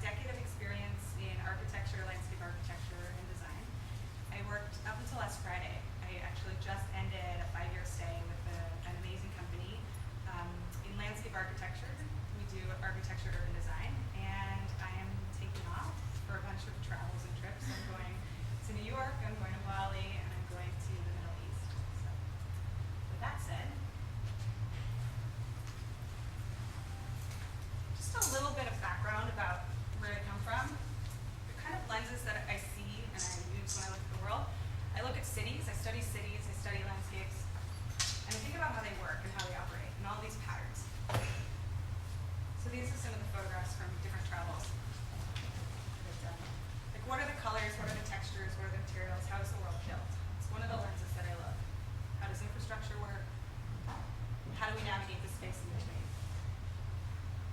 decade of experience in architecture, landscape architecture, and design. I worked up until last Friday. I actually just ended a 5-year stay with an amazing company in landscape architecture. We do architecture, urban design, and I am taking off for a bunch of travels and trips. I'm going to New York, I'm going to Bali, and I'm going to the Middle East. So, with that said, just a little bit of background about where I come from, the kind of lenses that I see and I use when I look at the world. I look at cities, I study landscapes, and I think about how they work and how they operate, and all these patterns. So these are some of the photographs from different travels. Like, what are the colors, what are the textures, what are the materials, how is the world built? It's one of the lenses that I look. How does infrastructure work? How do we navigate the space in between?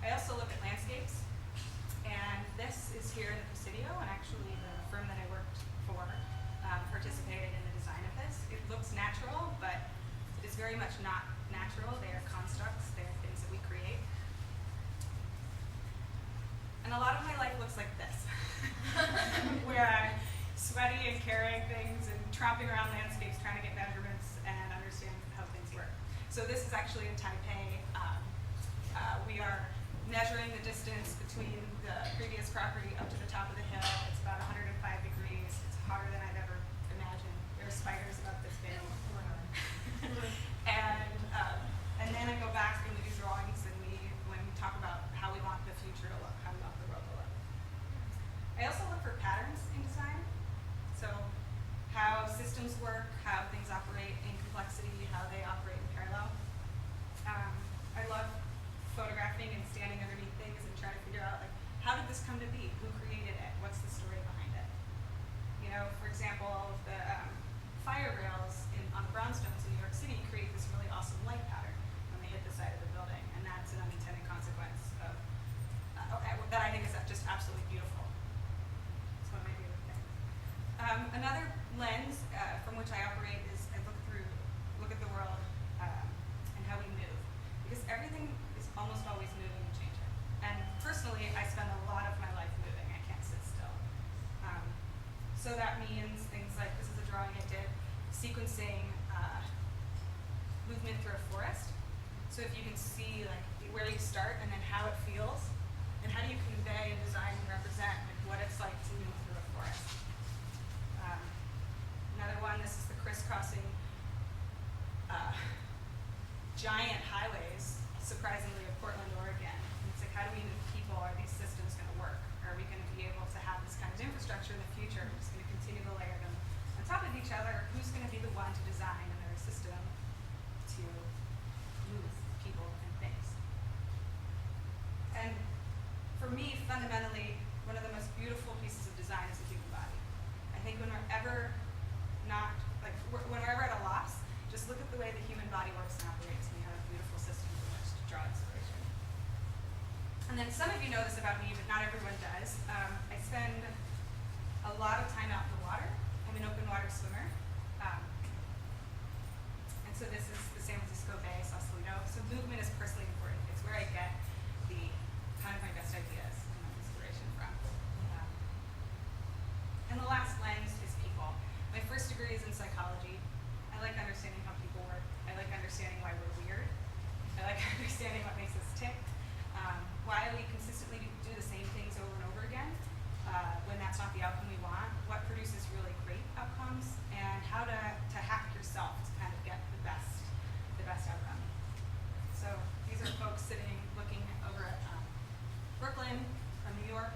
I also look at landscapes, and this is here in the Presidio, and actually the firm that I worked for participated in the design of this. It looks natural, but it is very much not natural. They are constructs, they are things that we create. And a lot of my life looks like this, where I'm sweaty and carrying things and tromping around landscapes trying to get measurements and understand how things work. So this is actually in Taipei. We are measuring the distance between the previous property up to the top of the hill. It's about 105 degrees. It's hotter than I've ever imagined. There are spiders about this big. And then I go back and we do drawings, and when we talk about how we want the future to look, how we want the world to look. I also look for patterns in design. So how systems work, how things operate in complexity, how they operate in parallel. I love photographing and standing underneath things and trying to figure out, like, how did this come to be? Who created it? What's the story behind it? You know, for example, the fire rails on the brownstones in New York City create this really awesome light pattern when they hit the side of the building, and that's an unintended consequence of that I think is just absolutely beautiful. It's one of my favorite things. Another lens from which I operate is I look at the world and how we move, because everything is almost always moving and changing. And personally, I spend a lot of my life moving. I can't sit still. So that means things like, this is a drawing I did, sequencing movement through a forest. So if you can see, like, where you start and then how it feels, and how do you convey and design and represent, like, what it's like to move through a forest. Another one, this is the crisscrossing giant highways, surprisingly, of Portland, Oregon. And it's like, how do we move people? Are these systems going to work? Are we going to be able to have this kind of infrastructure in the future? We're just going to continue to layer them on top of each other. Who's going to be the one to design another system to move people and things? And for me, fundamentally, one of the most beautiful pieces of design is the human body. I think when we're ever at a loss, just look at the way the human body works and operates, and we have a beautiful system from which to draw inspiration. And then some of you know this about me, but not everyone does. I spend a lot of time out in the water. I'm an open water swimmer. And so this is the San Francisco Bay, Sausalito. So movement is personally important. It's where I get the kind of my best ideas and my inspiration from. And the last lens is people. My first degree is in psychology. I like understanding how people work. I like understanding why we're weird. I like understanding what makes us tick. Why we consistently do the same things over and over again when that's not the outcome we want. What produces really great outcomes, and how to hack yourself to kind of get the best outcome. So these are folks looking over at Brooklyn from New York.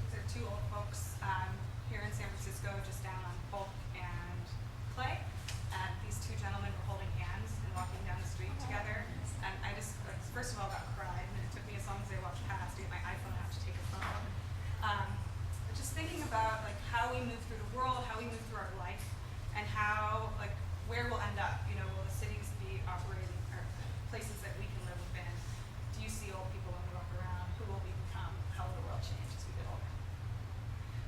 These are two old folks here in San Francisco, just down on Polk and Clay. And these two gentlemen were holding hands and walking down the street together. And I just, first of all, got cried, and it took me as long as they walked past to get my iPhone out to take a photo. But just thinking about, like, how we move through the world, how we move through our life, and how, like, where we'll end up. You know, will the cities be operating, or places that we can live within? Do you see old people when we walk around? Who will we become? How will the world change as we get older?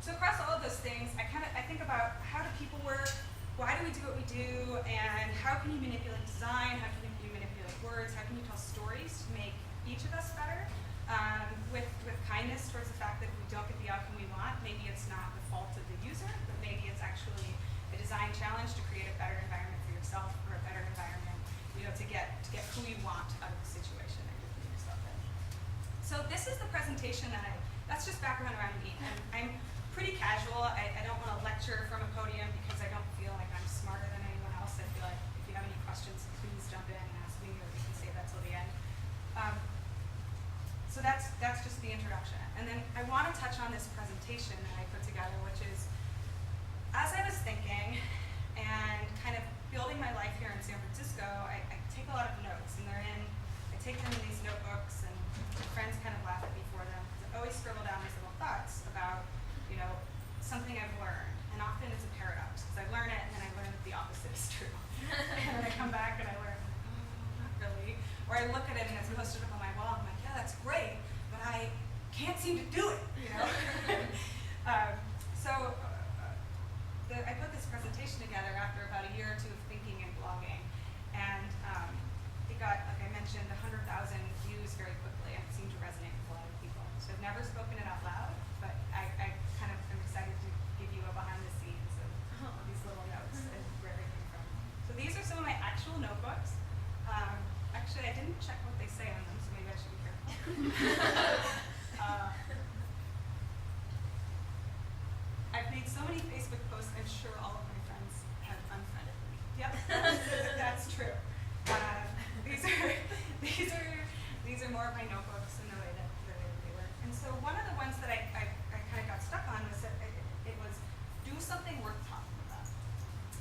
So across all of those things, I think about, how do people work? Why do we do what we do? And how can you manipulate design? How can you manipulate words? How can you tell stories to make each of us better with kindness towards the fact that if we don't get the outcome we want, maybe it's not the fault of the user, but maybe it's actually a design challenge to create a better environment for yourself, or a better environment, to get who you want out of the situation that you're putting yourself in. So this is the presentation that's just background around me. And I'm pretty casual. I don't want to lecture from a podium because I don't feel like I'm smarter than anyone else. I feel like if you have any questions, please jump in and ask me, or you can save that till the end. So that's just the introduction. And then I want to touch on this presentation that I put together, which is, as I was thinking and kind of building my life here in San Francisco, I take a lot of notes, and I take them in these notebooks, and my friends kind of laugh at me for them, because I always scribble down these little thoughts about, something I've learned. And often it's a paradox, because I learn it, and then I learn that the opposite is true. And then I come back and I learn, not really. Or I look at it and it's posted up on my wall, and I'm like, yeah, that's great, but I can't seem to do it, I put this presentation together after about a year or two of thinking and blogging, and it got, like I mentioned, 100,000 views very quickly, and it seemed to resonate with a lot of people. So I've never spoken it out loud, but I kind of am excited to give you a behind the scenes of these little notes and where they came from. So these are some of my actual notebooks. Actually, I didn't check what they say on them, so maybe I should be careful. I've made so many Facebook posts, I'm sure all of my friends have unfriended me. Yep, that's true. These are more of my notebooks in the way that they were. And so one of the ones that I kind of got stuck on was that it was do something worth talking about.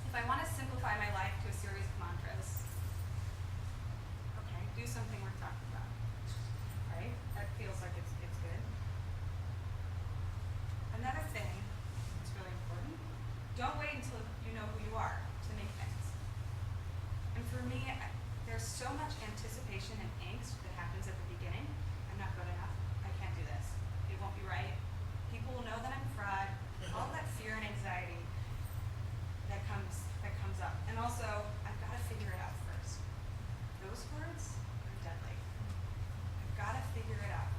If I want to simplify my life to a series of mantras, okay, do something worth talking about, right? That feels like it's good. Another thing that's really important, don't wait until you know who you are to make things. And for me, there's so much anticipation and angst that happens at the beginning. I'm not good enough. I can't do this. It won't be right. People will know that I'm a fraud. All that fear and anxiety that comes up. And also, I've got to figure it out first. Those words are deadly. I've got to figure it out.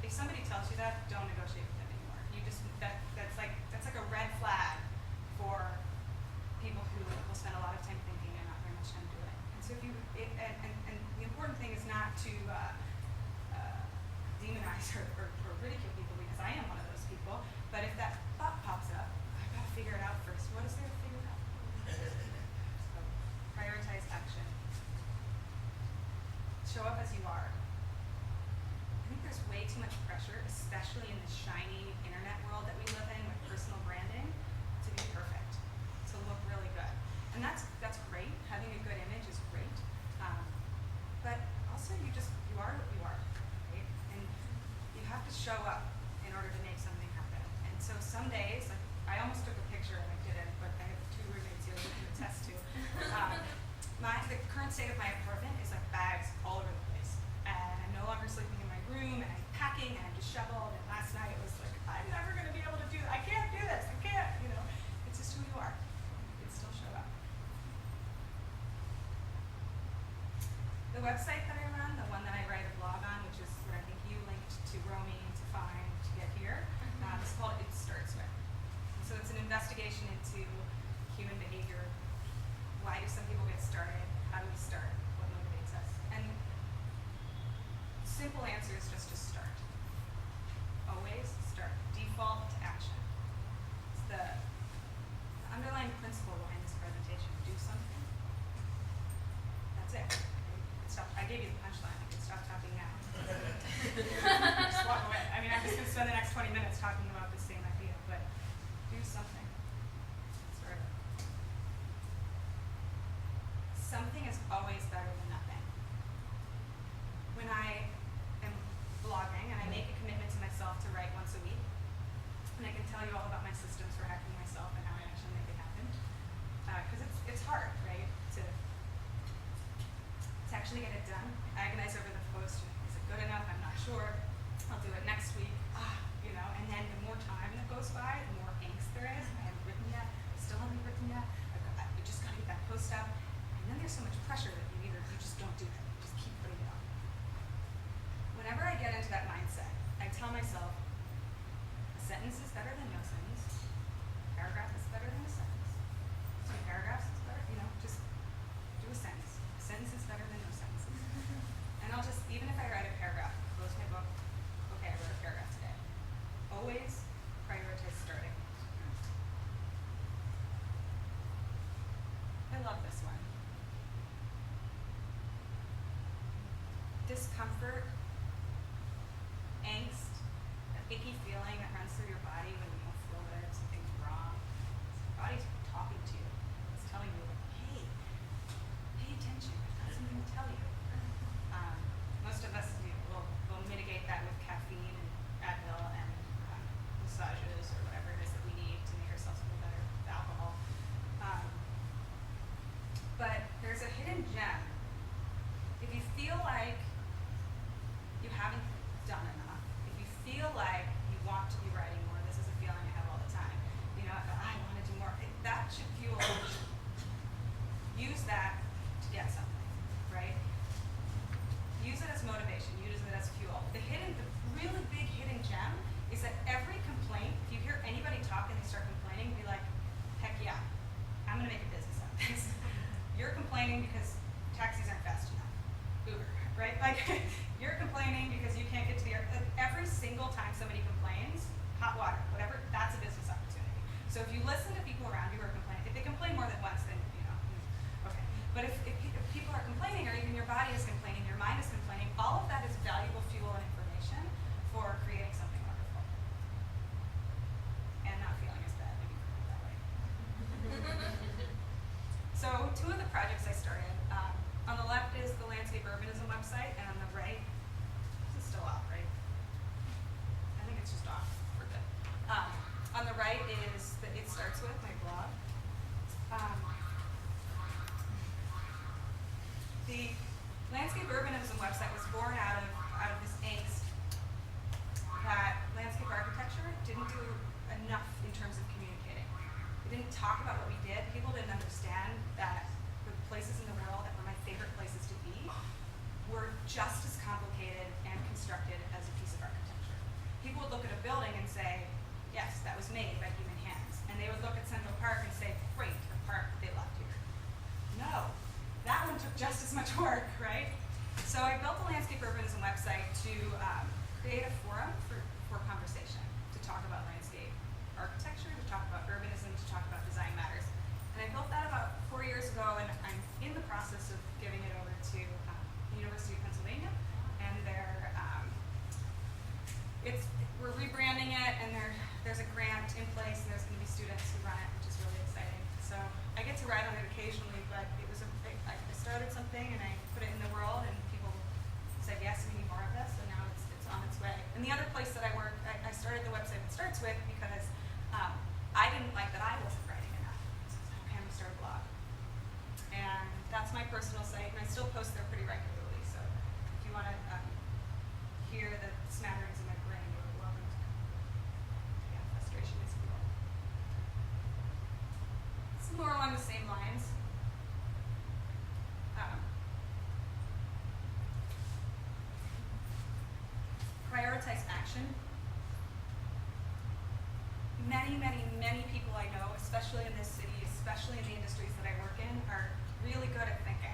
If somebody tells you that, don't negotiate with them anymore. That's like a red flag for people who will spend a lot of time thinking and not very much time doing it. And so and the important thing is not to demonize or ridicule people, because I am one of those people. But if that thought pops up, I've got to figure it out first. What is there to figure out? So prioritize action. Show up as you are. I think there's way too much pressure, especially in the shiny internet world that we live in with personal branding, to be perfect, to look really good. And that's great. Having a good image is great. But also you are what you are, right? And you have to show up in order to make something happen. And so some days, like, I almost took a picture and I didn't, but I have 2 roommates here who can attest to. The current state of my apartment is like bags all over the place. And I'm no longer sleeping in my room, and I'm packing, and I'm disheveled. And last night it was like, I'm never going to be able to do this. I can't do this. I can't, It's just who you are. You can still show up. The website that I run, the one that I write a blog on, which is where I think you linked to Romy to find to get here, is called It Starts With. And so it's an investigation into human behavior. Why do some people get started? How do we start? What motivates us? And the simple answer is just to start. Always start. Default to action. It's the underlying principle behind this presentation. Do something. That's it. Stop. I gave you the punchline. I can stop talking now. Just walk away. I mean, I'm just going to spend the next 20 minutes talking about the same idea, but do something. Start. Something is always better than nothing. When I am blogging and I make a commitment to myself to write once a week, and I can tell you all about my systems for hacking myself and how I actually make it happen, because it's hard, right, to actually get it done. I agonize over the post. Is it good enough? I'm not sure. I'll do it next week. And then the more time that goes by, the more angst there is. I haven't written yet. I still haven't written yet. I just got to get that post up. And then there's so much pressure that you just don't do it. You just keep putting it off. Whenever I get into that mindset, I tell discomfort, angst, that icky feeling that runs through your body when you don't feel good, something's wrong. Your body's talking to you. It's telling you, hey, pay attention. I've got something to tell you. Most of us will mitigate that with caffeine and Advil and massages or whatever it is that we need to make ourselves feel better with alcohol. But there's a hidden gem. If you feel like you haven't done enough, if you feel like you want to be writing more, this is a feeling I have all the time. You know, I want to do more. That should fuel. Use that to get something, right? Use it as motivation. Use it as fuel. The really big hidden gem is that every complaint, if you hear anybody talk and they start complaining, be like, heck yeah, I'm going to make a business out of this. You're complaining because taxis aren't fast enough. Uber, right? Like, you're complaining because you can't get to the airport. Every single time somebody complains, hot water, whatever, that's a business opportunity. So if you listen to people around you who are complaining, if they complain more than once, then, you know, okay. But if people are complaining, or even your body is complaining, your mind is complaining, all of that is valuable fuel and information for creating something wonderful. And not feeling as bad when you feel that way. So 2 of the projects I started, on the left is the Landscape Urbanism website, and on the right, this is still off, right? I think it's just off for good. On the right is the It Starts With, my blog. The Landscape Urbanism website was born out of this angst that landscape architecture didn't do enough in terms of communicating. We didn't talk about what we did. People didn't understand that the places in the world that were my favorite places to be were just as complicated and constructed as a piece of architecture. People would look at a building and say, yes, that was made by human hands. And they would look at Central Park and say, great, a park they left here. No, that one took just as much work, right? So I built the Landscape Urbanism website to create a forum for conversation, to talk about landscape architecture, to talk about urbanism, to talk about design matters. And I built that about 4 years ago, and I'm in the process of giving it over to the University of Pennsylvania. And we're rebranding it, and there's a grant in place, and there's going to be students who run it, which is really exciting. So I get to write on it occasionally, but I started something and I put it in the world, and people said, yes, we need more of this, and now it's on its way. And the other place that I work, I started the website It Starts With because I didn't like that I wasn't writing enough. So I said, okay, I'm going to start a blog. And that's my personal site, and I still post there pretty regularly. So if you want to hear the smatterings in my brain, you're welcome to come. Yeah, frustration is cool. It's more along the same lines. Prioritize action. Many, many, many people I know, especially in this city, especially in the industries that I work in, are really good at thinking.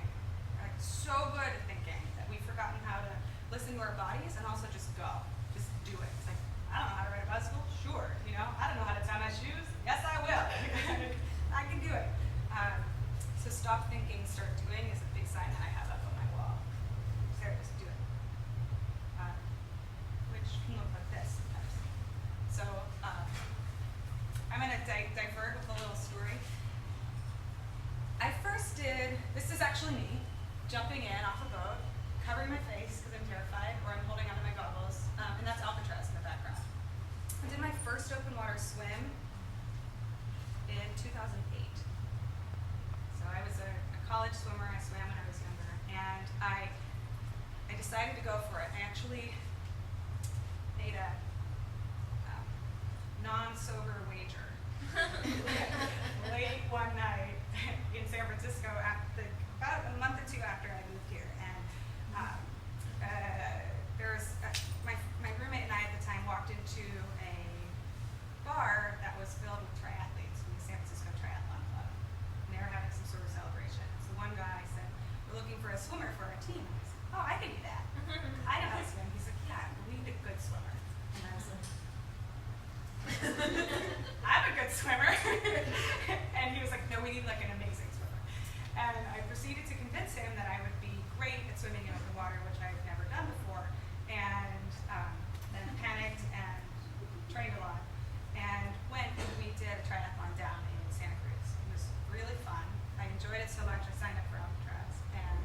Like, so good at thinking that we've forgotten how to listen to our bodies and also just go. Just do it. It's like, I don't know how to ride a bicycle? Sure. You know, I don't know how to tie my shoes? Yes, I will. I can do it. So stop thinking, start doing is a big sign that I have up on my wall. Sarah, just do it. Which can look like this sometimes. So I'm going to divert with a little story. I first did, this is actually me, jumping in off a boat, covering my face because I'm terrified, or I'm holding onto my goggles, and that's Alcatraz in the background. I did my first open water swim in 2008. So I was a college swimmer. I swam when I was younger, and I decided to go for it. I actually made a non-sober wager late one night in San Francisco about a month or 2 after I moved here. And my roommate and I at the time walked into a bar that was filled with triathletes from the San Francisco Triathlon Club. And they were having some sort of celebration. So one guy said, we're looking for a swimmer for our team. And I said, oh, I can do that. I know how to swim. He's like, yeah, we need a good swimmer. And I was like, I'm a good swimmer. And he was like, no, we need like an amazing swimmer. And I proceeded to convince him that I would be great at swimming in open water, which I had never done before. and then panicked and trained a lot. And went and we did a triathlon down in Santa Cruz. It was really fun. I enjoyed it so much I signed up for Alcatraz and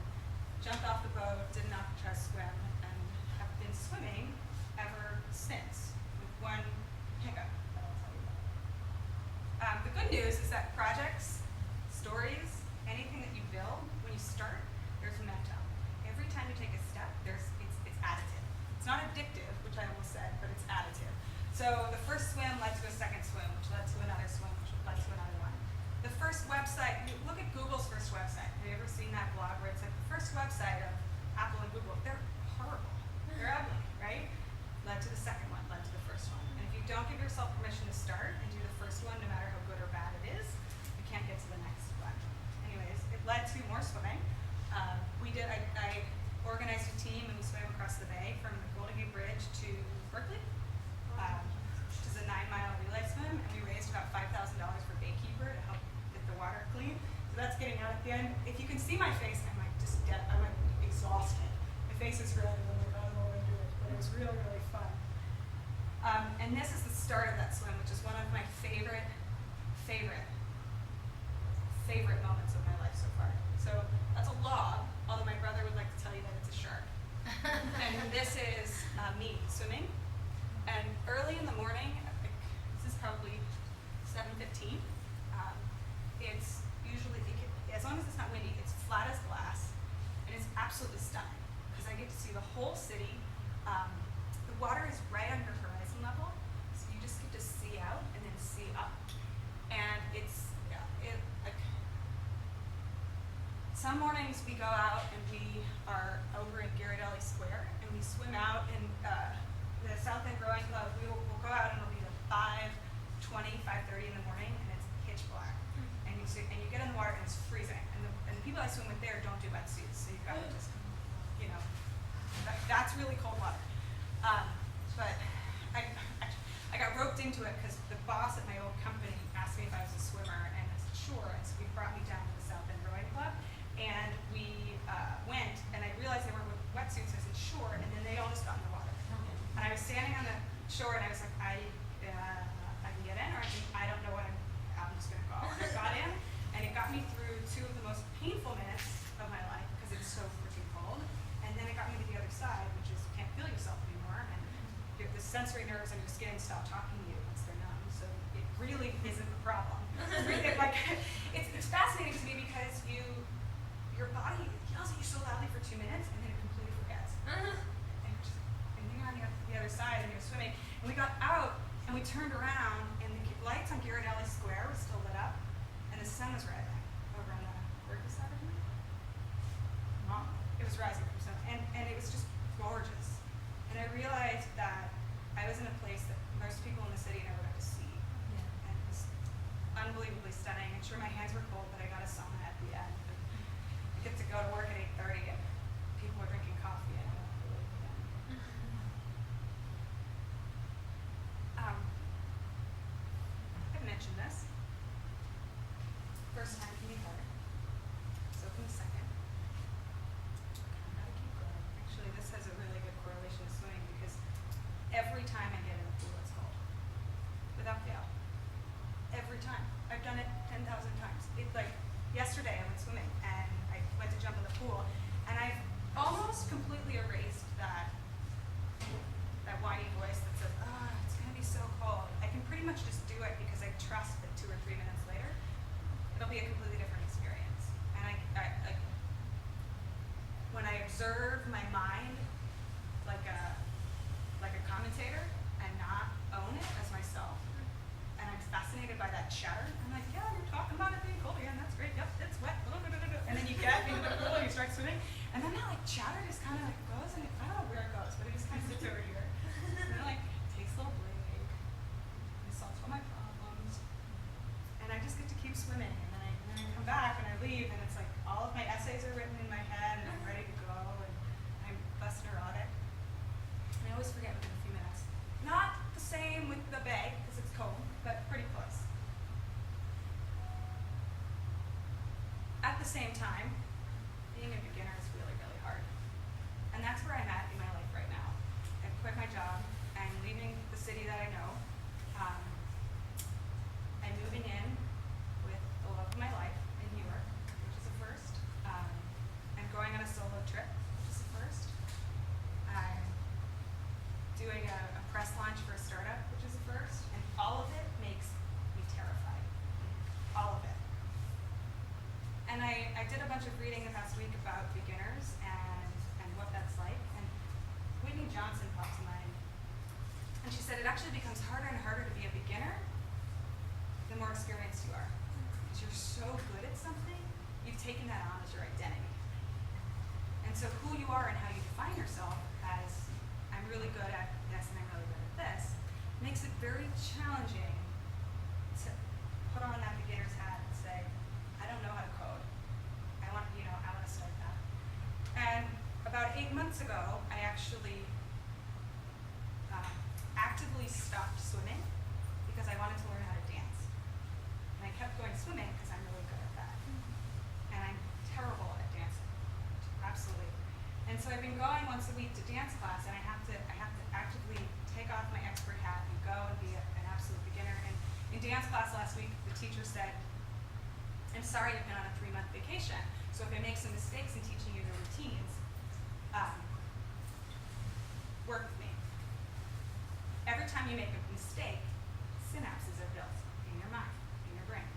jumped off the boat, did an Alcatraz swim, and have been swimming ever since, with one hiccup that I'll tell you about. The good news is that projects, stories, anything that you build, when you start, there's momentum. Every time you take a step, it's additive. It's not addictive, which I almost said, but it's additive. So the first swim led to a second swim, which led to another swim, which led to another one. The first website, look at Google's first website. Have you ever seen that blog where it's like the first website of Apple and Google? They're horrible. They're ugly, right? Led to the second one, led to the first one. And if you don't give yourself permission to start and do the first one, no matter how good or bad it is, you can't get to the next one. Anyways, it led to more swimming. I organized a team and we swam across the bay from the Golden Gate Bridge to Berkeley, which is a 9-mile relay swim, and we raised about $5,000 for Baykeeper to help get the water clean. So that's getting out at the end. If you can see my face, I'm like just dead. I'm like exhausted. My face is red, and I'm like, I don't know what I'm doing, but it was really, really fun. And this is the start of that swim, which is one of my favorite moments of my life so far. So that's a log, although my brother would like to tell you that it's a shark. And this is me swimming. And early in the morning, this is probably 7:15. It's usually, as long as it's not windy, it's flat as glass, and it's absolutely stunning because I get to see the whole city. The water is right under horizon level, so you just get to see out and then see up. And some mornings we go out and we are over in Ghirardelli Square and we swim out in the South End Rowing Club. We'll go out and it'll be like 5:20, 5:30 in the morning, and it's pitch black. And you get in the water and it's freezing. And the people I swim with there don't do wetsuits, so you've got to just, that's really cold water. But I got roped into it because the boss at my old company asked me if I was a swimmer, and I said sure. And so he brought me down to the South End Rowing Club, and we went, and I realized they weren't with wetsuits. I said sure, and then they all just got in the water. And I was standing on the shore, and I was like, I can get in, or I don't know what I'm just gonna go. And I got in, and it got me through two of the most painful minutes of my life because it's so freaking cold. And then it got me to the other side, which is you can't feel yourself anymore, and the sensory nerves on your skin stop talking to you once they're numb. So it really isn't a problem. It's fascinating to me because your body yells at you so loudly for 2 minutes, and then it completely forgets. And you're on the other side, and you're swimming. And we got out, and we turned around, and the lights on Ghirardelli Square were still lit up, and the sun was rising over on the Berkeley side of me. It was rising from sun, and it was just gorgeous. And I realized that I was in a place that most people in the city never got to see. And it was unbelievably stunning. And sure, my hands were cold, but I got a sauna at the end. I get to go to work at 8:30, and people are drinking coffee, and I don't really get in. I've mentioned this. First time can be hard. So can the second. Gotta keep going. Actually, this has a really good correlation to swimming because every time I get in the pool, it's cold. Without fail. Every time. I've done it 10,000 times. Yesterday I went swimming and I went to jump in the pool, and I've almost completely erased that whiny voice that says, it's gonna be so cold. I can pretty much just do it because I trust that 2 or 3 minutes later, it'll be a completely different experience. And when I observe my mind like a commentator and not own it as myself, and I'm fascinated by that chatter, I'm like, yeah, you're talking about it being cold again, that's great, yep, it's wet, and then you get into the pool and you start swimming, and then that chatter just kind of goes, and I don't know where it goes, but it just kind of sits over here, and then takes a little break, and solves all my problems, and I just get to keep swimming, and then I come back and I leave, and it's like all of my essays are written in my head, and I'm ready to go, and I'm less neurotic. And I always forget within a few minutes. Not the same with the bay, because it's cold, but pretty close. At the same time, being a beginner is really, really hard. And that's where I'm at in my life right now. quit my job. I'm leaving the city that I know. Um, I'm moving in with the love of my life in New York, which is a first. I'm going on a solo trip, which is a first. I'm doing a press launch for a startup, which is a first. And all of it makes me terrified. All of it. And I did a bunch of reading the past week about beginners and what that's like. And Whitney Johnson popped to mind. And she said it actually becomes harder and harder to be a beginner the more experienced you are. Because you're so good at something, you've taken that on as your identity. And so who you are and how you define yourself as, I'm really good at this and I'm really good at this, makes it very challenging to put on that beginner's hat and say, I don't know how to code. I want to start that. And about 8 months ago, I actually actively stopped swimming because I wanted to learn how to dance. And I kept going swimming because I'm really good at that. And I'm terrible at dancing, absolutely. And so I've been going once a week to dance class, and I have to actively take off my expert hat and go and be an absolute beginner. And in dance class last week, the teacher said, I'm sorry you've been on a 3-month vacation, so if I make some mistakes in teaching you the routines, work with me. Every time you make a mistake, synapses are built in your mind, in your brain.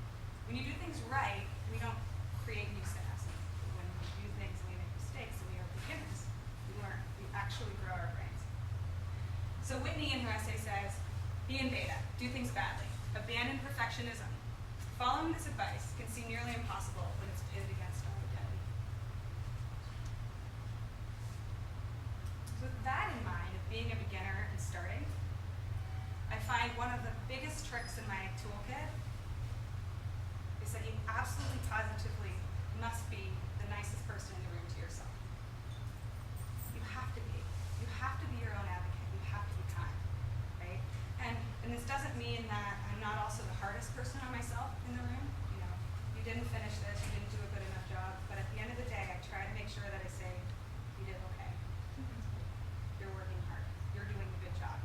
When you do things right, we don't create new synapses. When we do things and we make mistakes and we are beginners, we learn. We actually grow our brains. So Whitney in her essay says, be in beta, do things badly, abandon perfectionism. Following this advice can seem nearly impossible when it's pitted against our identity. So with that in mind, of being a beginner and starting, I find one of the biggest tricks in my toolkit is that you absolutely positively must be the nicest person in the room to yourself. You have to be. You have to be your own advocate. You have to be kind, right? And this doesn't mean that I'm not also the hardest person on myself in the room. You didn't finish this, you didn't do a good enough job, but at the end of the day, I try to make sure that I say, you did okay. You're working hard. You're doing a good job.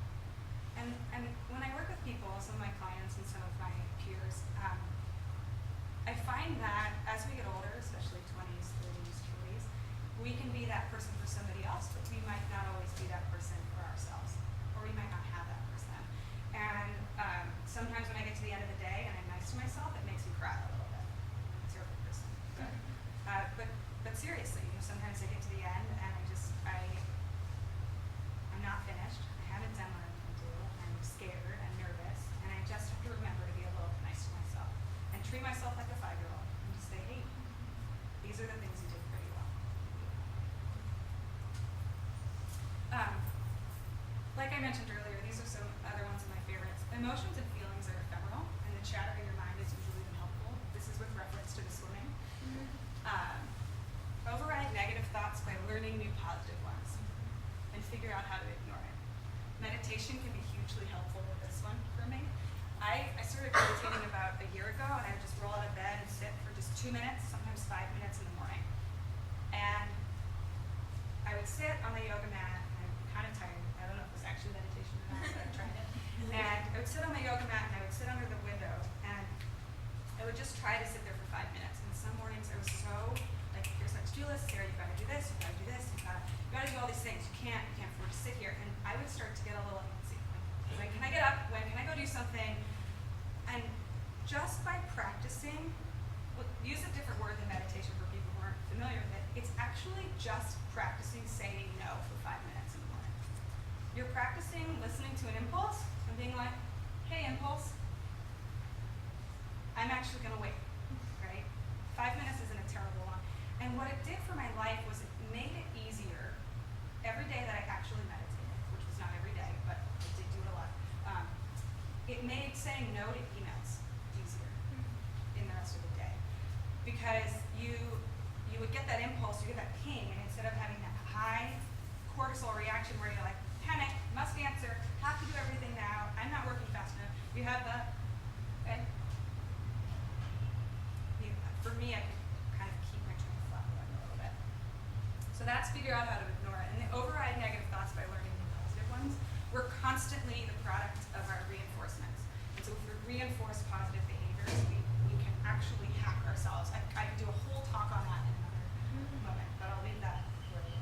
And when I work with people, some of my clients and some of my peers, I find that as we get older, especially 20s, 30s, 40s, we can be that person for somebody else, but we might not always be that person for ourselves, or we might not have that person. And sometimes when I get to the end of the day and I'm nice to myself, it makes me cry a little bit. I'm a terrible person. But seriously, sometimes I get to the end and I'm not finished. I haven't done what I'm going to do. I'm scared and nervous, and I just have to remember to be a little nice to myself and treat myself like a 5-year-old and just say, hey, these are the things you did pretty well. Like I mentioned earlier, these are some other ones of my favorites. Emotions and feelings are ephemeral, and the chatter in your mind is usually unhelpful. This is with reference to the swimming. Override negative thoughts by learning new positive ones, and figure out how to ignore it. Meditation can be hugely helpful with this one for me. I started meditating about a year ago, and I would just roll out of bed and sit for just 2 minutes, sometimes 5 minutes in the morning. And I would sit on the yoga mat, and I'm kind of tired. I don't know if it was actually meditation or not, but I tried it. And I would sit on the yoga mat, and I would sit under the window, and I would just try to sit there for 5 minutes. And some mornings I was so, like, here's my to-do list, Sarah, you've got to do this, you've got to do this, you've got to do all these things. You can't afford to sit here. And I would start to get a little antsy. When can I get up? When can I go do something? And just by practicing, use a different word than meditation for people who aren't familiar with it, it's actually just practicing saying no for 5 minutes in the morning. You're practicing listening to an impulse and being like, hey, impulse, I'm actually going to wait, right? 5 minutes isn't a terrible one. And what it did for my life was it made it easier every day that I actually meditated, which was not every day, but I did do it a lot. It made saying no to emails easier in the rest of the day. Because you would get that impulse, you get that ping, and instead of having that high cortisol reaction where you're like, panic, must answer, have to do everything now, I'm not working fast enough, you have the, okay? For me, I could kind of keep my train of thought going a little bit. So that's figure out how to ignore it. And override negative thoughts by learning new positive ones. constantly the product of our reinforcements. And so if we reinforce positive behaviors, we can actually hack ourselves. I could do a whole talk on that in another moment, but I'll leave that for you.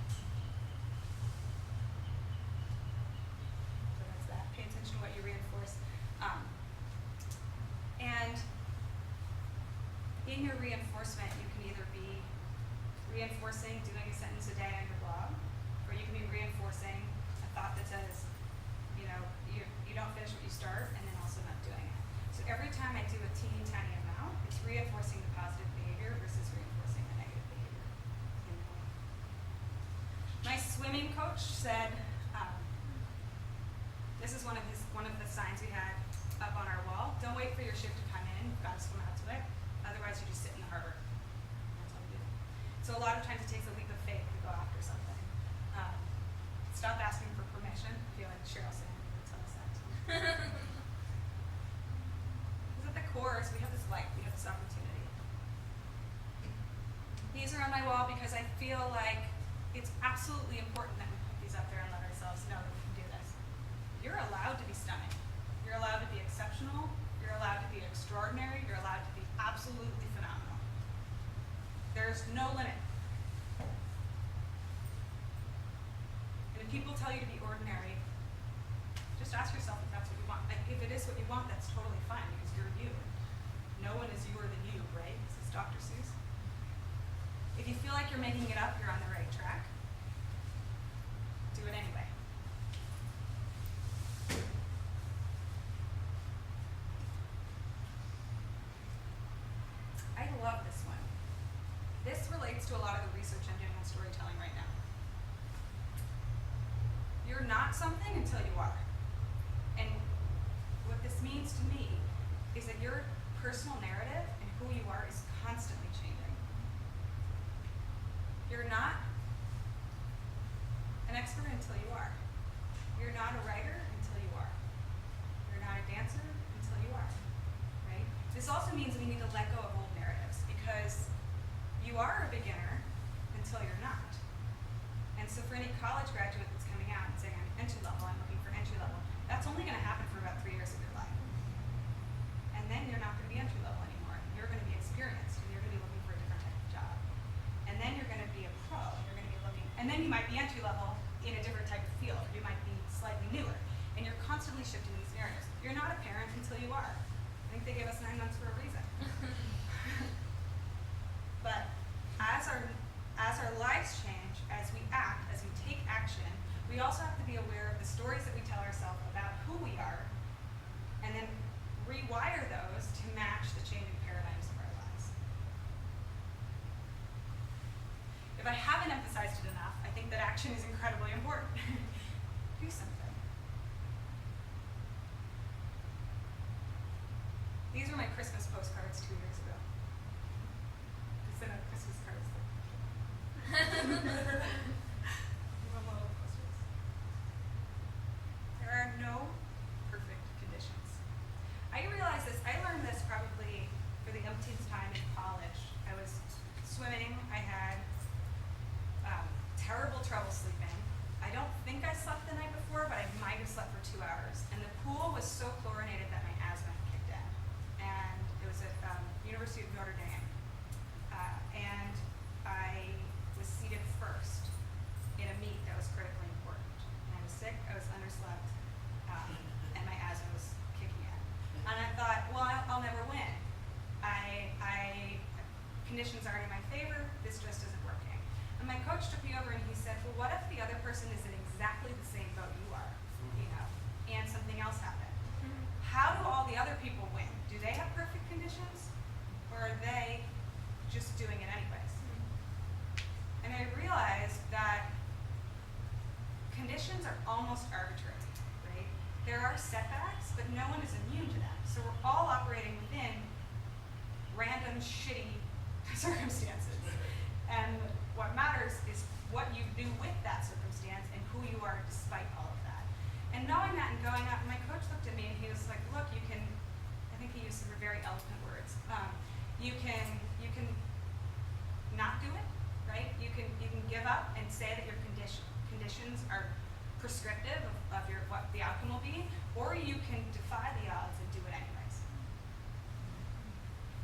So that's that. Pay attention to what you reinforce. And in your reinforcement, you can either be reinforcing doing a sentence a day on your blog, or you can be reinforcing a thought that says, you know, you don't finish what you start, and then also not doing it. So every time I do a teeny tiny amount, it's reinforcing the positive behavior versus reinforcing the negative behavior. My swimming coach said, this is one of the signs we had up on our wall. Don't wait for your shift to come in. You've got to swim out to it. Otherwise, you just sit in the harbor. That's all you do. So a lot of times it takes a leap of faith to go after something. Stop asking for permission. I feel like Cheryl Sanders would tell us that too. Because at the course, we have this light, we have this opportunity. These are on my wall because I feel like it's absolutely important that we put these up there and let ourselves know that we can do this. You're allowed to be stunning. You're allowed to be exceptional. You're allowed to be extraordinary. You're allowed to be absolutely phenomenal. There's no limit. And if people tell you to be ordinary, just ask yourself if that's what you want. Like, if it is what you want, that's totally fine because you're you. No one is youer than you, right? This is Dr. Seuss. If you feel like you're making it up, you're on the right track. Do it anyway. I love this one. This relates to a lot of the research I'm doing on storytelling right now. You're not something until you are. And what this means to me is that your personal narrative and who you are is constantly changing. You're not an expert until you are. You're not a writer until you are. You're not a dancer until you are. Right? This also means we need to let go of old narratives because you are a beginner until you're not. And so for any college graduate that's coming out and saying, I'm entry level, I'm looking for entry level, that's only going to happen for about 3 years of your life. And then you're not going to be entry level anymore. You're going to be experienced and you're going to be looking for a different type of job. And then you're going to be a pro. You're going to be looking, and then you might be entry level in a different type of field. You might be slightly newer. And you're constantly shifting these narratives. You're not a parent until you are. I think they gave us 9 months for a reason. But as our lives change, as we act, as we take action, we also have to be aware of the stories that we tell ourselves about who we are, and then rewire those to match the changing paradigms of our lives. If I haven't emphasized it enough, I think that action is incredibly important. Do something. These were my Christmas postcards 2 years ago. I sent out Christmas cards. There are no perfect conditions. I realized this, I learned this probably for the umpteenth time in college. I was swimming, I had terrible trouble sleeping. I don't think I slept the night before, but I might have slept for 2 hours. And the pool was so chlorinated that my asthma kicked in. And it was at University of Notre Dame. And I was seated first in a meet that was critically important. And I was sick, I was underslept, and my asthma was kicking in. And I thought, well, I'll never win. Conditions aren't in my favor, this just isn't working. And my coach took me over and he said, well, what if the other person is in exactly the same boat you are, you know, and something else happened? How do all the other people win? Do they have perfect conditions? Or are they just doing it anyways? And I realized that conditions are almost arbitrary, right? There are setbacks, but no one is immune to them. So we're all operating within random, shitty circumstances. And what matters is what you do with that circumstance and who you are despite all of that. And knowing that and going out, my coach looked at me and he was like, look, you can, I think he used some very eloquent words. You can not do it, right? You can give up and say that your conditions are prescriptive of what the outcome will be, or you can defy the odds and do it anyways.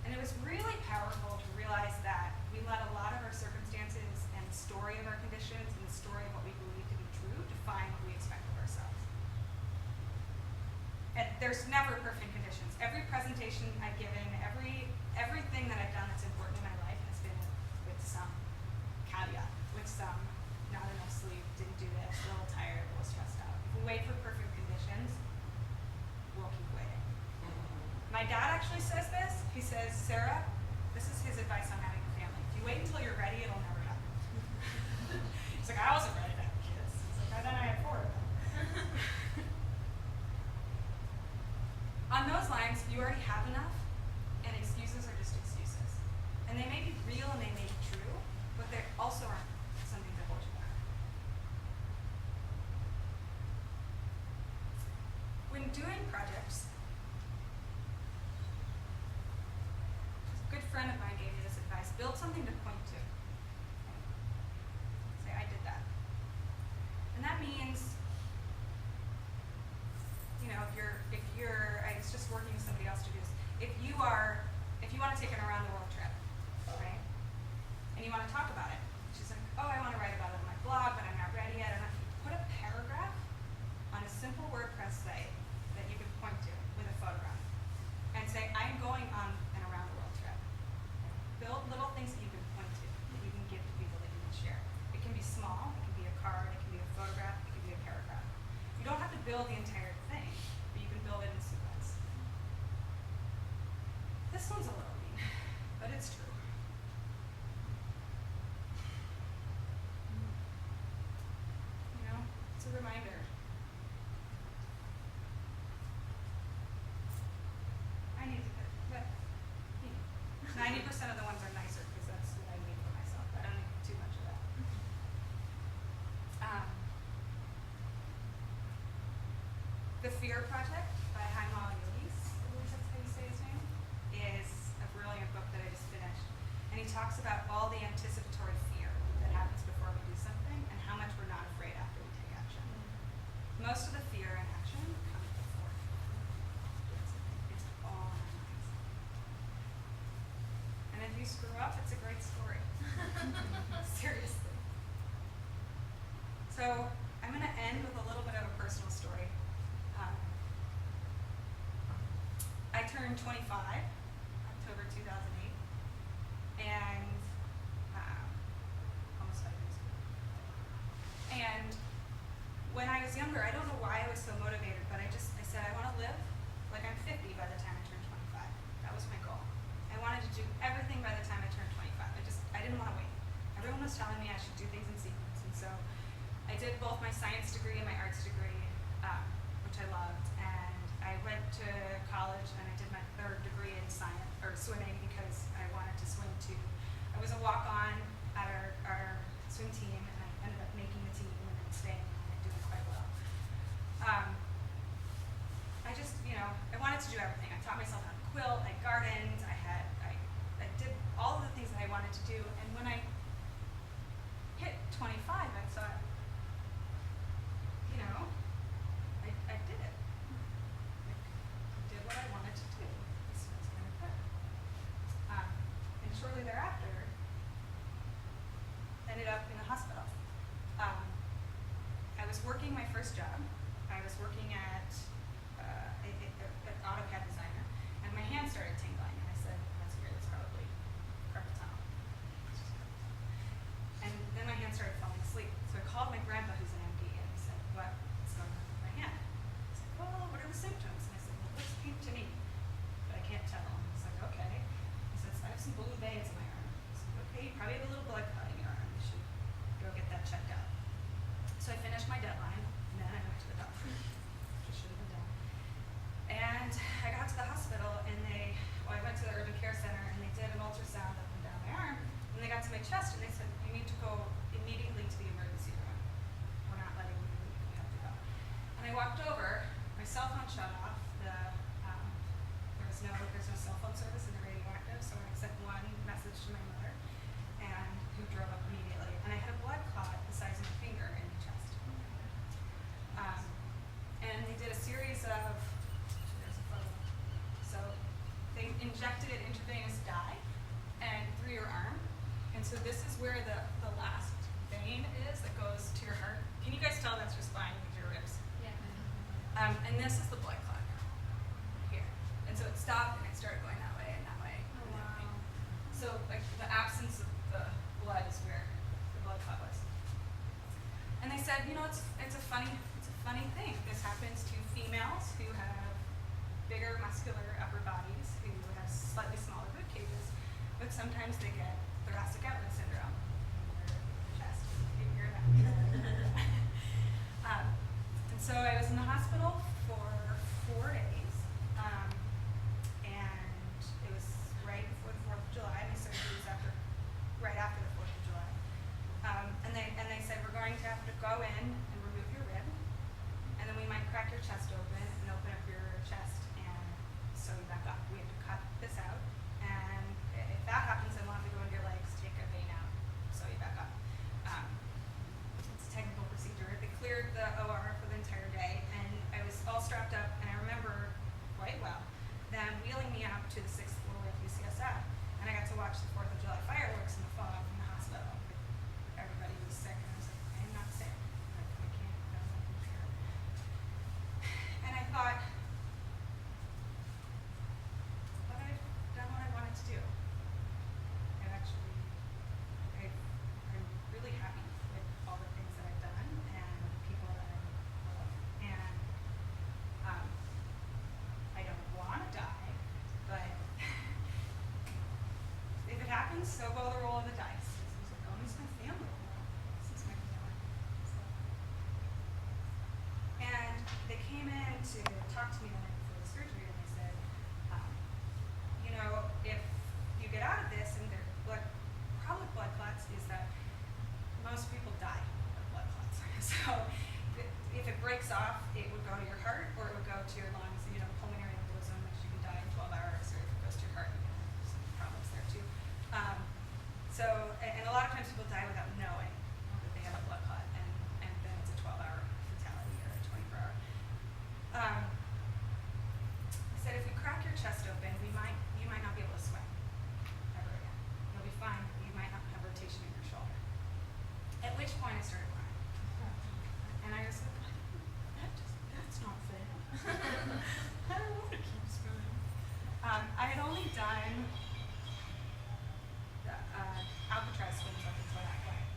And it was really powerful to realize that we let a lot of our circumstances and the story of our conditions and the story of what we believe to be true define what we expect of ourselves. And there's never perfect conditions. Every presentation I've given, everything that I've done that's important in my life has been with some caveat, with some not enough sleep, didn't do this, a little tired, a little stressed out. If we wait for perfect conditions, we'll keep waiting. My dad actually says this. He says, Sarah, this is his advice on having a family. If you wait until you're ready, it'll never happen. He's like, I wasn't ready to have kids. He's like, and then I had 4 of them. On those lines, you already have enough, and excuses are just excuses. And they may be real and they may be true, but they also aren't something to hold you back. When doing projects, a good friend of mine gave me this advice: build something to point to. Say, I did that. And that means, you know, if you're, I was just working with somebody else to do this. If you want to take an around the world trip, right? And you want to talk about it. She's like, oh, I want to write about it on my blog, but I'm not ready yet. And I put a paragraph on a simple WordPress site that you can point to with a photograph and say, I'm going on an around the world trip. Build little things that you can point to, that you can give to people, that you can share. It can be small, it can be a card, it can be a photograph, it can be a paragraph. You don't have to build the entire thing, but you can build it in sequence. This one's a little mean, but it's true. You know, it's a reminder. I need to, but 90% of the ones are nicer because that's what I need for myself. I don't need too much of that. The Fear Project by Haimal Yogis, I believe that's how you say his name, is a brilliant book that I just finished. And he talks about all the anticipatory fear that happens before we do something and how much we're not afraid after we take action. Most of the fear and action comes before. It's all in our minds. And if you screw up, it's a great story. Seriously. So I'm going to end with a little bit of a personal story. I turned 25, October 2008, and almost 5 years ago. And when I was younger, I don't know why I was so motivated, but I said I want to live like I'm 50 by the time I turn 25. That was my goal. I wanted to do everything by the time I turned 25. I didn't want to wait. Everyone was telling me I should do things in sequence, and so I did both my science degree and my arts degree, which I loved, and I went to college and I did my 3rd degree in science or swimming because I wanted to swim too. I was a walk-on at our swim team, and I ended up making the team and then staying and doing quite well. I just, I wanted to do everything. I taught myself how to quilt, I gardened, I did all of the things that I wanted to do, and when I hit 25, I thought, I did it. I did what I wanted to do. This was kind of good. And shortly thereafter, ended up in a hospital. I was working my first job. I was working at an AutoCAD designer, and my hand started tingling, and I said, that's weird, it's probably carpal tunnel. And then my hand started falling asleep. So I called my grandpa, who's an MD, and he said, what's going on with my hand? I said, well, what are the symptoms? And I said, well, it looks pink to me, but I can't tell. And he's like, okay. He says, I have some blue veins in my arm. I said, okay, you probably have a little blood clot in your arm. You should go get that checked out. So I finished my deadline, and then I went to the doctor, which I should have been done. And I got to the hospital, and I went to the urgent care center, and they did an ultrasound up and down my arm, and they got to my chest, and they said, you need to go immediately to the emergency room. We're not letting you leave, you have to go. And I walked over, my cell phone shut off, there's no cell phone service in the radioactive, so I sent one message to my mother, and who drove up immediately, and I had a blood clot the size of my finger in my chest. And they did a series of injected an intravenous dye and through your arm. And so this is where the last vein is that goes to your heart. Can you guys tell that's your spine with your ribs? Yeah. And this is the blood clot here. And so it stopped and it started going that way and that way. Oh, and that way. wow. So like the absence of the blood is where the blood clot was. And they said, you know, it's a funny thing. This happens to females who have bigger muscular upper bodies, who have slightly smaller rib cages, but sometimes they get thoracic outlet syndrome in their chest. You hear that? And so I was in the hospital for 4 days, and it was right before the 4th of July. My surgery was right after the 4th of July. And they said, we're going to have to go in and remove your rib, and then we might crack your chest open and open up your chest and sew you back up. We have to cut this out, and if that happens, then we'll have to go into your legs, take a vein out, sew you back up. It's a technical procedure. They cleared the OR for the entire day, and I was all strapped up, and I remember quite well them wheeling me up to the 6th floor of UCSF, and I got to watch the 4th of July fireworks in the fog from the hospital. Everybody was sick, and I was like, I'm not sick. I can't, I'm here. And I thought, but I've done what I wanted to do. I'm really happy with all the things that I've done and the people that I love. And I don't want to die, but if it happens, so go the roll of the dice. This is my family. This is my family. So. And they came in to talk to me the night before the surgery, and they said, you know, if you get out of this and their problem with blood clots is that most people die of blood clots. So if it breaks off, it would go to your heart or it would go to your lungs. You know, pulmonary embolism, which you can die in 12 hours, or if it goes to your heart, you can have some problems there too. And a lot of times people die without knowing that they have a blood clot, and then it's a 12-hour fatality or a 24-hour. I said, if we crack your chest open, you might not be able to swim ever again. You'll be fine, but you might not have rotation in your shoulder. At which point I started crying. And I was like, that's not fair. I don't want to keep swimming. I had only done Alcatraz swims up until that point.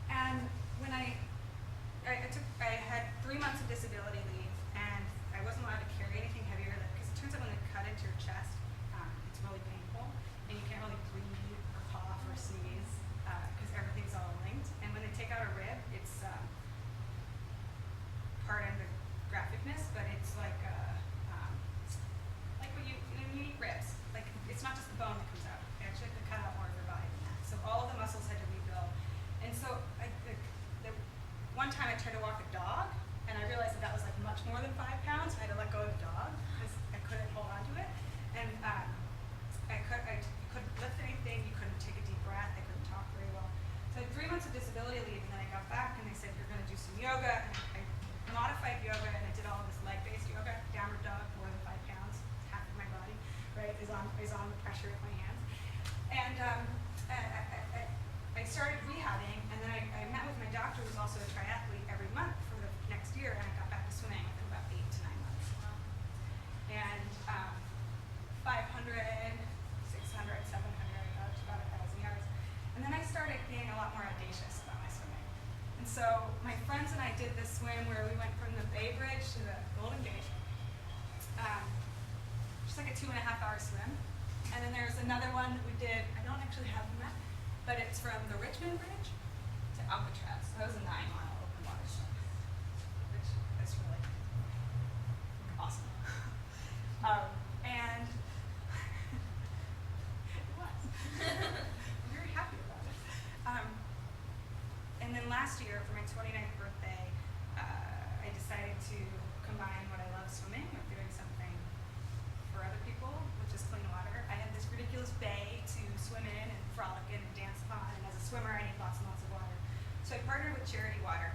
And when I had 3 months of disability leave, and I wasn't allowed to carry anything heavier, because it turns out when they cut into your chest, it's really painful, and you can't really breathe or cough or sneeze, because everything's all linked. And when they take out a rib, it's pardon the graphicness, but it's like when you eat ribs. Like, it's not just the bone that comes out. They actually have to cut out more of your body than that. So all of the muscles had to rebuild. And so one time I tried to walk a dog, and I realized that was like much more than 5 pounds. I had to let go of the dog because I couldn't hold on to it. And you couldn't lift anything. You couldn't take a deep breath. I couldn't talk very well. So I had 3 months of disability leave, and then I got back, and they said, you're going to do some yoga. And I modified yoga, and I did all of this leg-based yoga. Downward dog, more than 5 pounds. Half of my body, right, is on the pressure of my hands. And I started rehabbing, and then I met with my doctor, who's also a triathlete, every month for the next year, and I got back to swimming within about 8 to 9 months. And 500, 600, 700, I got up to about 1,000 yards. And then I started being a lot more audacious about my swimming. And so my friends and I did this swim where we went from the Bay Bridge to the Golden Gate. Just like a 2.5-hour swim. And then there's another one that we did, I don't actually have them, but it's from the Richmond Bridge to Alcatraz. So that was a 9-mile open water swim, which is really awesome. And it was. I'm very happy about it. And then last year, for my 29th birthday, I decided to combine what I love swimming with doing something for other people, which is clean water. I had this ridiculous bay to swim in and frolic in and dance upon, and as a swimmer, I need lots and lots of water. So I partnered with Charity Water,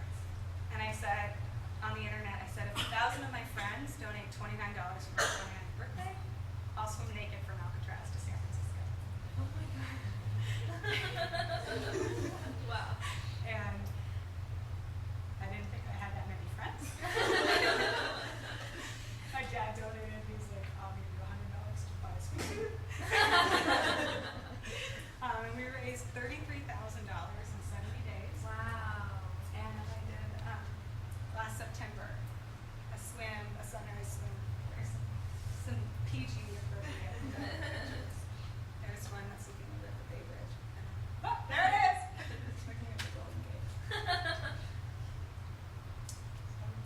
and I said on the internet, I said, if 1,000 of my friends donate $29 for my 29th birthday, I'll swim naked from Alcatraz to San Francisco. Oh my god. Wow. And I didn't think I had that many friends. My dad donated. He was like, "I'll give you $100 to buy a swimsuit." And we raised $33,000 in 70 days. Wow. And I did last September a sunrise swim. There's some PG appropriate pictures. There's one that's looking over at the Bay Bridge. Oh, there it is! It's looking at the Golden Gate. So,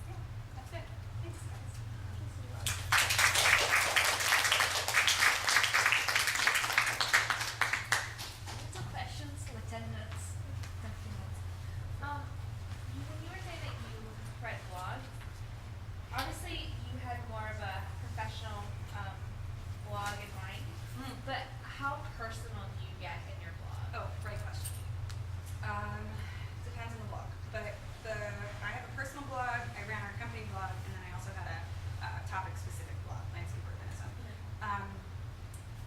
yeah, that's it. Thanks, guys. Lots of questions, like 10 minutes. 15 minutes. When you were saying that you write blogs, obviously you had more of a professional blog in mind, but how personal do you get in your blog? Oh, great question. Depends on the blog, but I have a personal blog, I ran our company blog, and then I also had a topic-specific blog, landscape urbanism.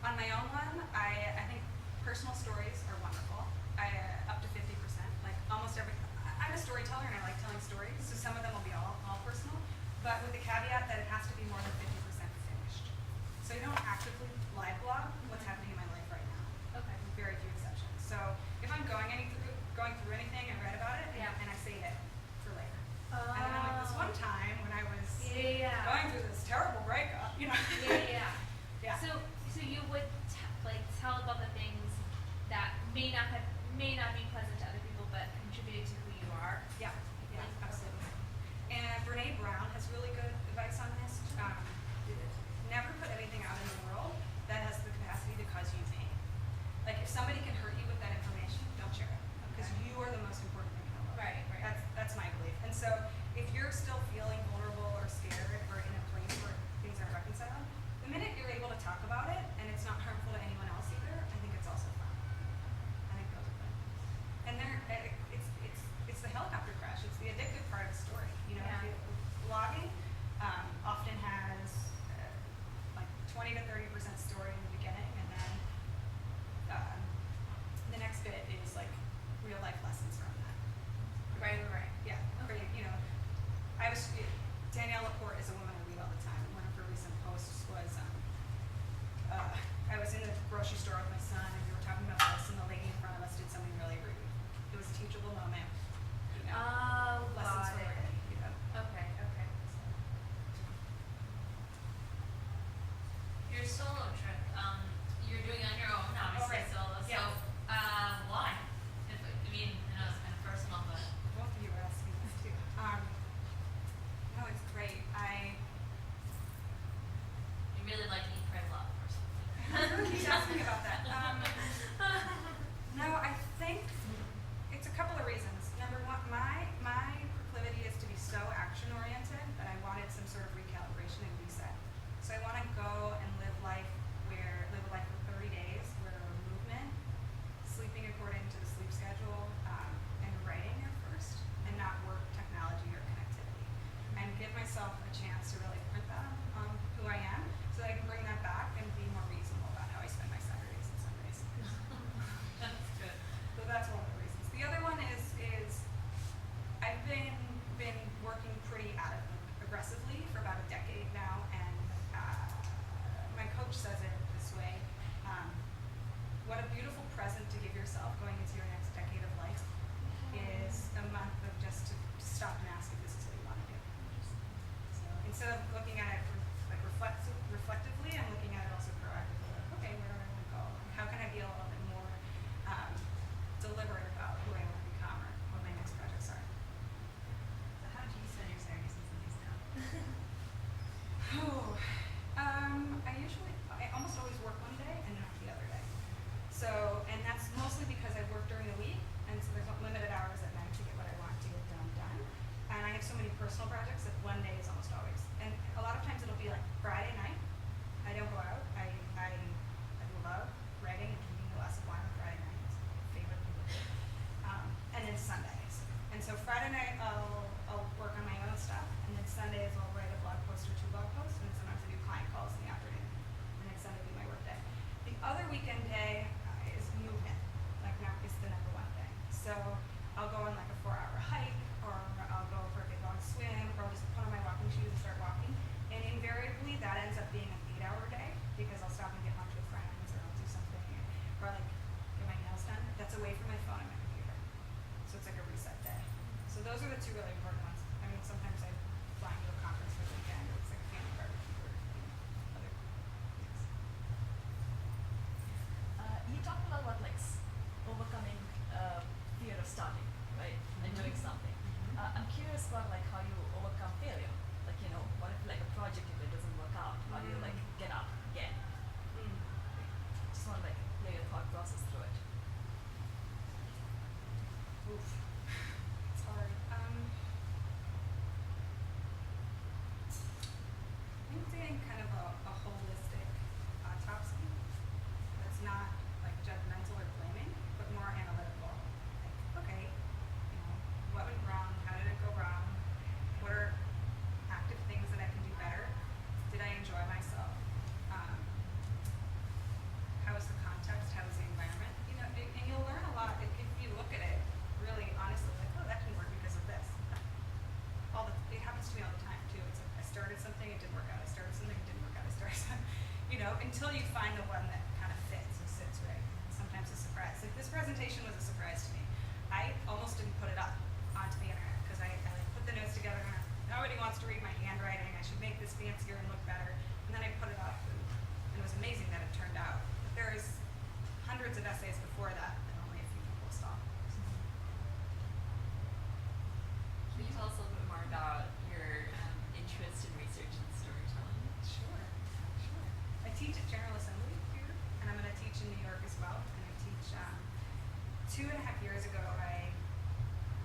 On my own one, I think personal stories are wonderful. Up to 50%, like almost every. I'm a storyteller and I like telling stories, so some of them will be all personal, but with the caveat that it has to be more than 50% finished. So you don't actively live blog what's happening in my life right now. Okay. With very few exceptions. So if I'm going through anything and read about it, and I save it for later. And then like this one time when I was going through this terrible breakup, you know. Yeah. Yeah. So you would tell about the things that may not be pleasant to other people, but contributed to who you are. Yeah, absolutely. And Brene Brown has really good advice on this. Never put anything out in the world that has the capacity to cause you pain. Like if somebody can hurt you with that information, don't share it, because you are the most important thing in the world. Right. That's my belief. And so if you're still feeling vulnerable or scared or in a place where things aren't reconciled, the minute you're able to talk about it and it's not harmful to anyone else either, I think it's also fun. I think those are fun. And it's the helicopter crash. It's the addictive part of the story. You know, blogging often has like 20 to 30% story in the beginning, and then the next bit is like real life lessons from that. Right. Yeah. Pretty, you know, Danielle Laporte is a woman I read all the time. One of her recent posts was I was in the grocery store with my son and we were talking about this, and the lady in front of us did something really rude. It was a teachable moment. You know, lessons got for it. learning, you know. Okay. Your solo trip, you're doing on your own, obviously, right. solo. Yeah. So, why? I mean, I know it's kind of personal, but Both of you were asking this too. No, it's great. you really like to eat, pray, love, or something. Keep asking about that. No, I think it's a couple of reasons. Number one, my proclivity is to be so action oriented that I wanted some sort of recalibration and reset. So I want to go and live a life for 30 days where movement, sleeping according to the sleep schedule, and writing are first, and not work, technology, or connectivity. And give myself a chance to really print that on who I am, so that I can bring that back and be more reasonable about how I spend my Saturdays and Sundays. That's good. So that's one of the reasons. The other one is I've been working pretty aggressively for about a decade now, and my coach says it this way: what a beautiful present to give yourself going into your next decade of life is a month of just to stop and ask if this is what you want to do. So instead of looking at it reflectively, I'm looking at it also proactively. Like, okay, where do I want to go? How can I be a little bit more deliberate about who I want to become or what my next projects are? So how do you spend your Saturdays and Sundays now? I almost always work one day and not the other day. So, and that's mostly because I work during the week, and so there's limited hours at night to get what I want to get done. And I have so many personal projects that one day is almost always. And a lot of times it'll be like Friday night. I don't go out. I love writing and drinking a glass of wine on Friday night. It's my favorite thing to do. And then Sundays. And so Friday night I'll work on my own stuff, and then Sundays I'll write a blog post or 2 blog posts, and sometimes I do client calls in the afternoon. And then Sunday until you find the one that kind of fits and sits right. Sometimes a surprise. Like this presentation was a surprise to me. I almost didn't put it up onto the internet because I like put the notes together and nobody wants to read my handwriting. I should make this fancier and look better. And then I put it up and it was amazing that it turned out. But there's hundreds of essays before that and only a few people saw. Can you tell us a little bit more about your interest in research and storytelling? Sure. I teach at General Assembly here, and I'm going to teach in New York as well. And I teach 2.5 years ago. I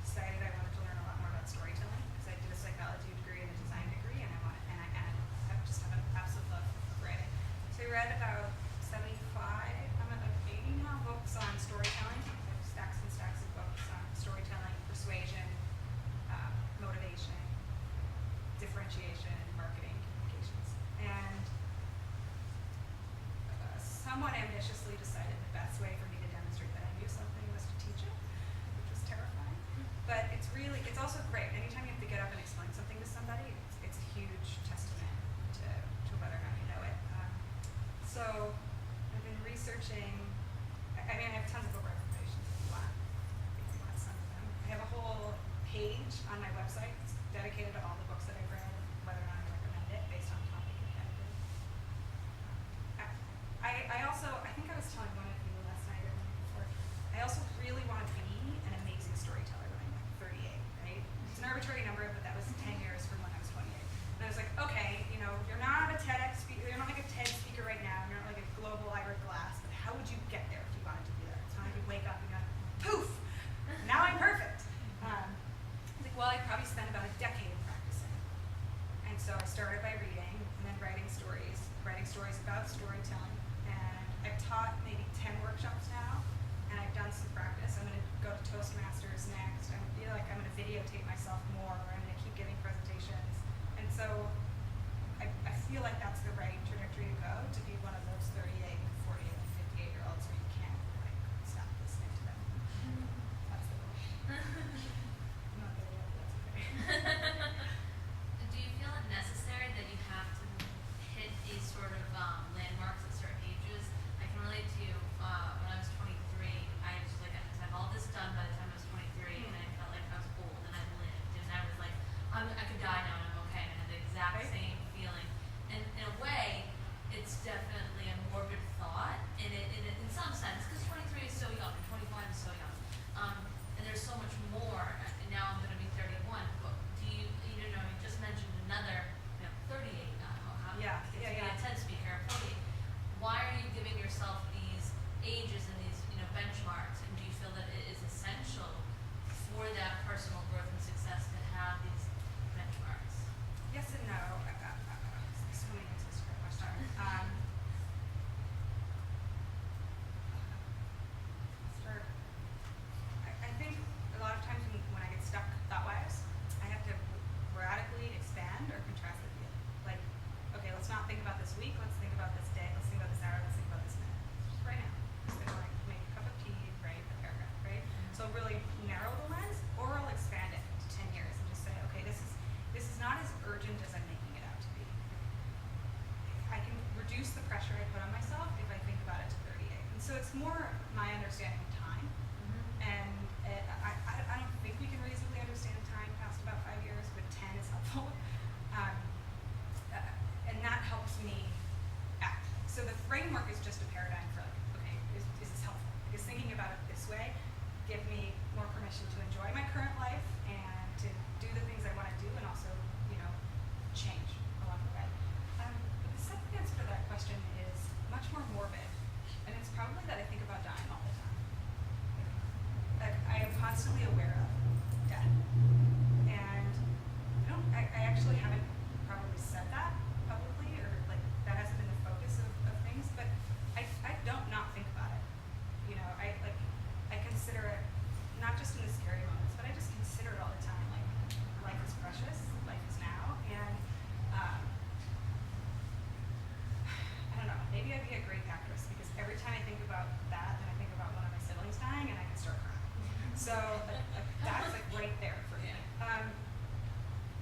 decided I wanted to learn a lot more about storytelling because I did a psychology degree and a design degree, and I just have an absolute love of writing. So I read about 75, I'm at like 80 now books on storytelling. I have stacks and stacks of books on storytelling, persuasion, motivation, differentiation, marketing, communications, and somewhat ambitiously decided the best way for me to demonstrate that I knew something was to teach it, which was terrifying. But it's also great. Anytime you have to get up and explain something to somebody, it's a huge testament to whether or not you know it. So I've been researching. I mean, I have tons of book recommendations if you want some of them. I have a whole page on my website dedicated to all the books that I've read, whether or not I recommend it based on topic and category. I think I was telling one of you last night or the night before, I also really want to be an amazing storyteller when I'm like 38, right? It's an arbitrary number, but that was 10 years from when I was 28. And I was like, okay, you're not a TEDx speaker, you're not like a TED speaker right now, you're not like a global Ira Glass, but how would you get there if you wanted to be there? It's not like you wake up and you're like, poof, now I'm perfect. Well, I probably spent about a decade practicing. And so I started by reading and then writing stories about storytelling. And I've taught maybe 10 workshops now, and I've done some practice. I'm going to go to Toastmasters next. I feel like I'm going to videotape myself more. I'm going to keep giving presentations. And so I feel like that's the right trajectory to go, to be one of those 38 and 48 and 58-year-olds where you can't like stop listening to them. That's the goal. Not there yet, but that's okay. Do you feel it necessary that you have to hit these sort of landmarks at certain ages? I can relate to when I was 23, I was like, I had all this done by the time I was 23, and I felt like I was old and I lived, and I was like, I could die now and I'm okay, and I had the exact Right. same feeling. And in a way, it's definitely a morbid thought, in some sense, because 23 is so young, and 25 is so young. And there's so much more, and now I'm going to be 31, but do you just mentioned another, 38, how Yeah, to be yeah. a TED speaker at 48. Why are you giving yourself these ages and these, benchmarks, and do you feel that it is essential for that personal growth and success to have these benchmarks? Yes and no. So many answers to that question. Start. I think a lot of times when I get stuck thought-wise, I have to radically expand or contrast the view. Like, okay, let's not think about this week. Let's think about this day. Let's think about this hour. Let's think about this minute. Just right now. Just gonna like make a cup of tea, write a paragraph, right? So really narrow the lens, or I'll expand it to 10 years and just say, okay, this is not as urgent as I'm making it out to be. I can reduce the pressure I put on myself if I think about it to 38. And so it's more my understanding of time. And I don't think we can reasonably understand time past about 5 years, but 10 is helpful. And that helps me act. So the framework is just a paradigm for like, okay, is this helpful? Because thinking about it this way give me more permission to enjoy my current life and to do the things I want to do and also, change along the way. But the second answer to that question is much more morbid. And it's probably that I think about dying all the time. Like, I am constantly aware of death. And I actually haven't probably said that publicly, or like that hasn't been the focus of things, but I don't not think about it. I consider it not just in the scary moments, but I just consider it all the time. Like, life is precious, life is now, and I don't know, maybe I'd be a great actress because every time I think about that, then I think about one of my siblings dying and I can start crying. So that's like right there for me.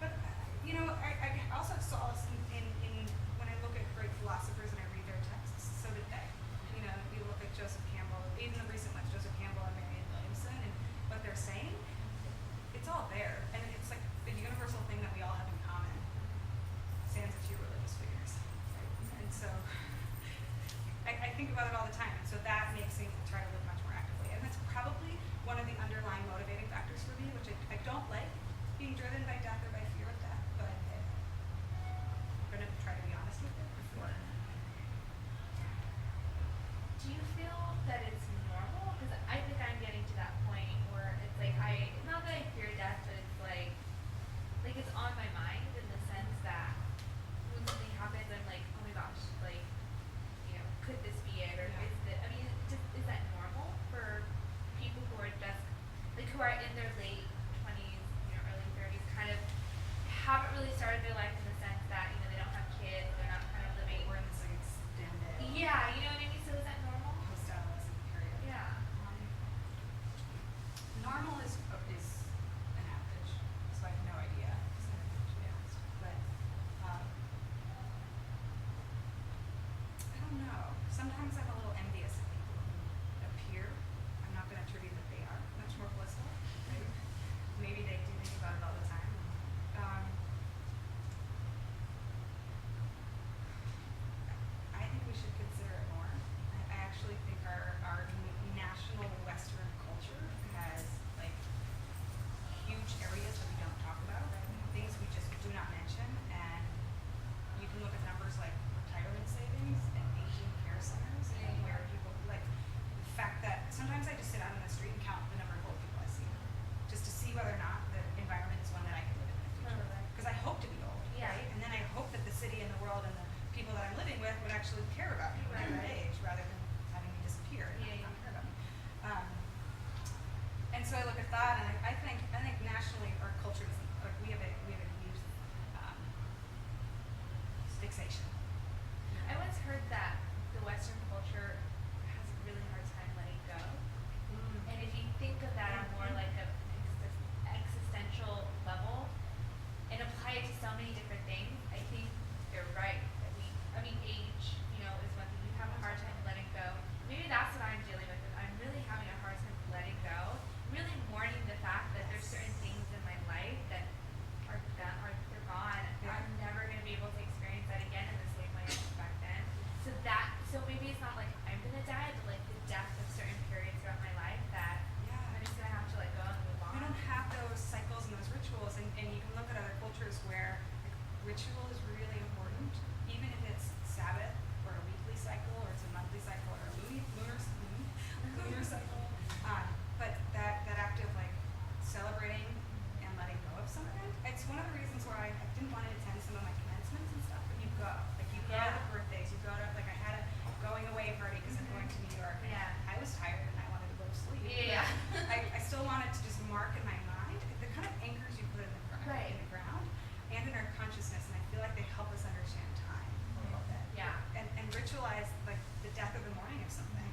But I also solace in when I look at great philosophers and I read their texts. think about it all the time, and so that makes me try to live much more actively. And that's probably one of the underlying motivating factors for me, which I don't like being driven by death or by fear of death, but I'm going to try to be honest with it before. Do you feel that it's normal? Because I think I'm getting to that point where it's like not that I fear death, but it's like it's on my mind in the sense that when something happens, I'm like, oh my gosh, like, could this be it, or Yeah. is it? I mean, is that normal for people who are just who are in their late 20s, early 30s, kind of haven't really started their life in the sense that they don't have kids, they're not kind of living. We're in this like extended Yeah, you know what I mean. So is that normal? post-adolescent period. Yeah. Normal is an average, so I have no idea, to be honest. But I don't know. Sometimes I'm a little envious of people who appear. I'm not going to attribute that they are much more blissful. Right? Maybe they do think about it all the time. I think we should consider it more. I actually think our national Western culture has like huge areas that we don't talk about, things we just do not mention, and you can look at numbers like retirement savings and aging care centers, and where people like the fact that sometimes I just sit out on the street and count the number of old people I see, just to see whether or not the environment is one that I can live in the future. Totally. Because I hope to be old, Yeah. right? And then I hope that the city and the world and the people that I'm living with would actually care about me when I'm that age, rather than having me disappear and Yeah, not yeah. care about me. And so I look at that, and I think nationally our culture is like we have a youth fixation. I once heard that the Western culture has a really hard time letting go. And if you think of that on more like a existential level and apply it to so many different things, I think you're right. Age, is one thing. You have a hard time letting go. Maybe that's what I'm dealing with. I'm really having a hard time letting go. Really mourning the fact that there's certain things in my life that are done, they're gone. Yeah. I'm never going to be able to experience that again in the same way I was back then. So maybe it's not like I'm going to die, but like the death of certain periods throughout my life that Yeah. I'm just going to have to let go and move on. We don't have those cycles and those rituals, and you can look at other cultures where like, ritual is really important, even if it's Sabbath or a weekly cycle or it's a monthly cycle or a lunar cycle. But that act of like celebrating and letting go of something, it's one of the reasons why I didn't want to attend some of my commencements and stuff. But you go Yeah. to birthdays, you go to like I had a going away party because I'm going to New York. And Yeah. I was tired and I wanted to go to sleep. Yeah. I still wanted to just mark in my mind the kind of anchors you put in the ground, Right. and in our consciousness, and I feel like they help us understand time a little bit. Yeah. And ritualize like the death of the morning of something.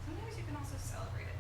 Sometimes you can also celebrate it